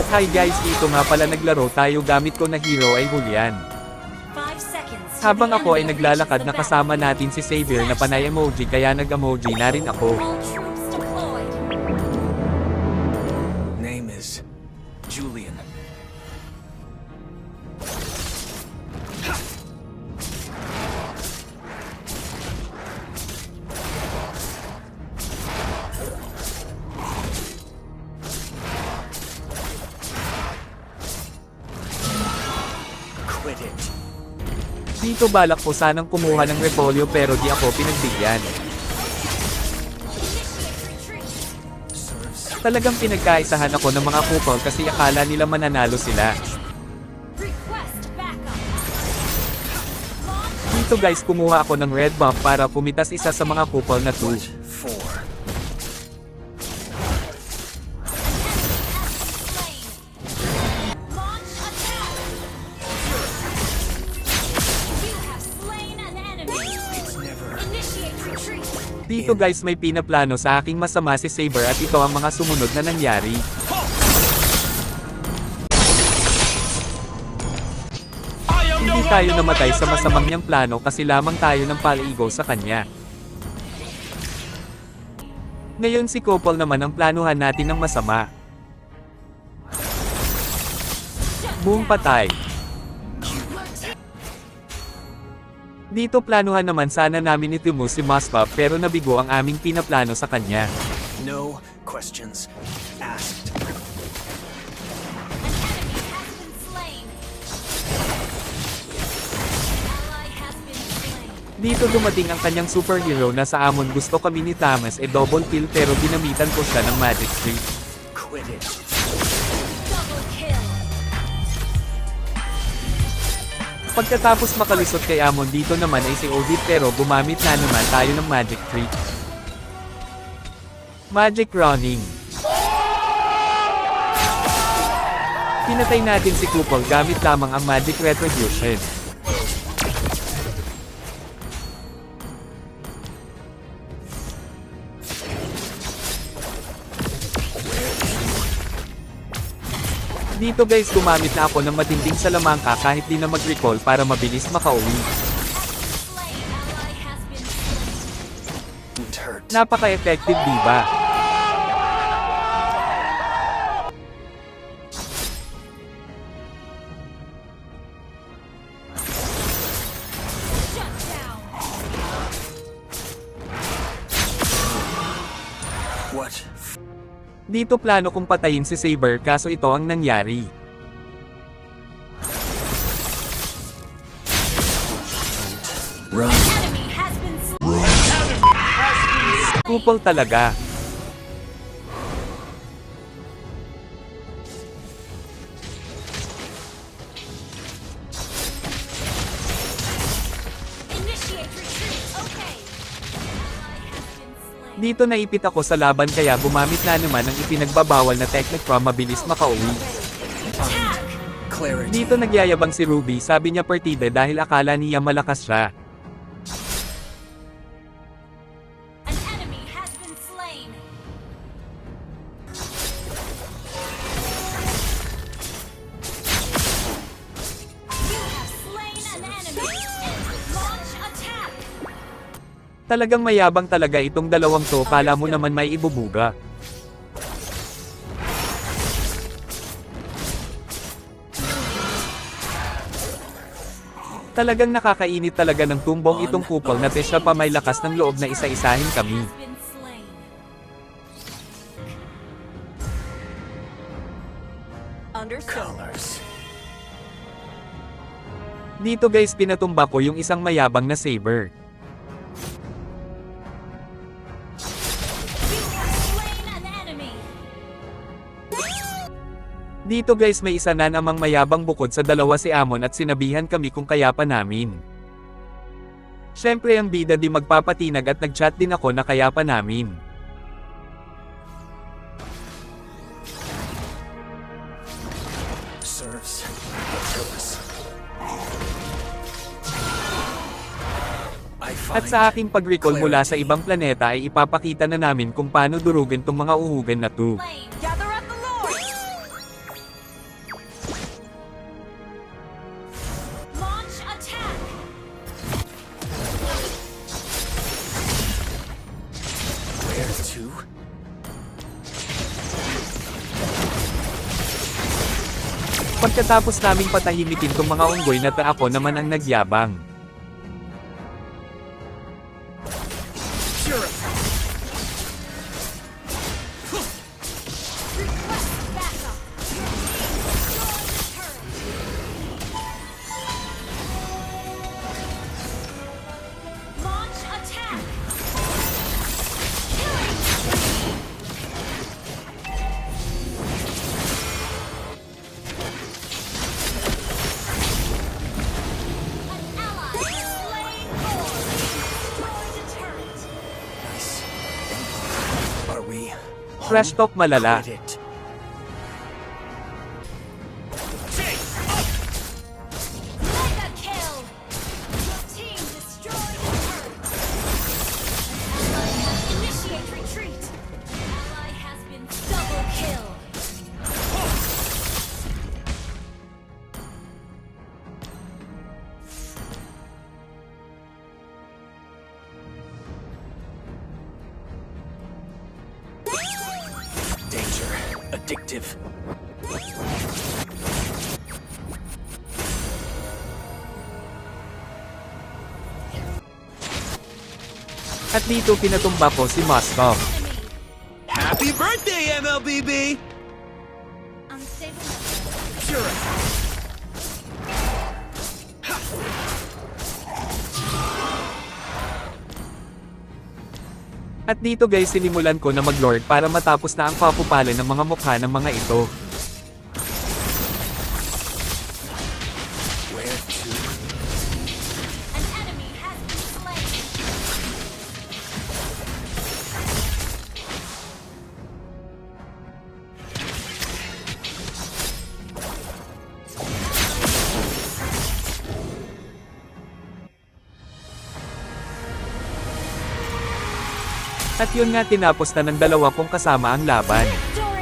Hi guys, dito nga pala naglaro tayo gamit ko na hero ay Julian. 5 seconds. Habang ako ay naglalakad na kasama natin si Xavier na panay emoji kaya nag-emoji na rin ako. All troops deployed. Name is Julian. Quit it. Dito balak ko sanang kumuha ng repolyo pero di ako pinagbigyan. Talagang pinagkaisahan ako ng mga kupol kasi akala nila mananalo sila. Request backup. Dito guys kumuha ako ng red buff para pumitas isa sa mga kupol na 2. 4. Launch attack. You have slain an enemy. Initiate retreat. Dito guys may pinaplano sa aking masama si Saber at ito ang mga sumunod na nangyari. Hindi tayo namatay sa masamang niyang plano kasi lamang tayo ng paligo sa kanya. Ngayon si Kopol naman ang planuhan natin ng masama. Boom, patay. Dito planuhan naman sana namin itimu si Mospop pero nabigo ang aming pinaplano sa kanya. No questions asked. An enemy has been slain. An ally has been slain. Dito dumating ang kanyang superhero na sa amon gusto kami ni Thomas double kill pero ginamitan ko siya ng magic streak. Quit it. Double kill. Pagkatapos makalisot kay Amon dito naman ay si Odit pero gumamit na naman tayo ng magic trick. Magic running. Pinatay natin si Kupol gamit lamang ang magic retribution. Dito guys gumamit na ako ng matinding salamangka kahit di na mag-recall para mabilis makauwi. Slain. Ally has been slain. It hurt. Napaka-effective diba? Shut down. What? Dito plano kong patayin si Saber kaso ito ang nangyari. Run. Enemy has been slain. Kupol talaga. Initiate retreat. Okay. Ally has been slain. Dito naipit ako sa laban kaya gumamit na naman ng ipinagbabawal na technique para mabilis makauwi. Attack. Clarity. Dito nagyayabang si Ruby sabi niya partida dahil akala niya malakas siya. An enemy has been slain. You have slain an enemy. Launch attack. Talagang mayabang talaga itong dalawang to kala mo naman may ibubuga. Talagang nakakainit talaga ng tumbong itong kupol na siya pa may lakas ng loob na isa-isahin kami. Has been slain. Colors. Dito guys pinatumba ko yung isang mayabang na Saber. You have slain an enemy. Dito guys may isa na namang mayabang bukod sa dalawa si Amon at sinabihan kami kung kaya pa namin. Syempre ang bida di magpapatinag at nagchat din ako na kaya pa namin. Serves a purpose. At sa aking pag-recall mula sa ibang planeta ay ipapakita na namin kung paano durugin tong mga uhugan na to. Flame, gather up the Lord. Pagkatapos naming patahimikin tong mga unggoy na ako naman ang nagyabang. Purify. Request backup. Launch attack. Killing spree. An ally has slain Lord. Destroyed a turret. Nice. Are we? Trash talk malala. Quit it. Mega kill. Your team destroyed a turret. An ally has initiate retreat. An ally has been double kill. Danger. Addictive. At dito pinatumba ko si Moscow. Enemy. Happy birthday, MLBB! Unstable network. Purify. At dito guys sinimulan ko na mag-lord para matapos na ang papupalan ng mga mukha ng mga ito. Where to? An enemy has been slain. At yun nga tinapos na ng dalawa kong kasama ang laban. Victory!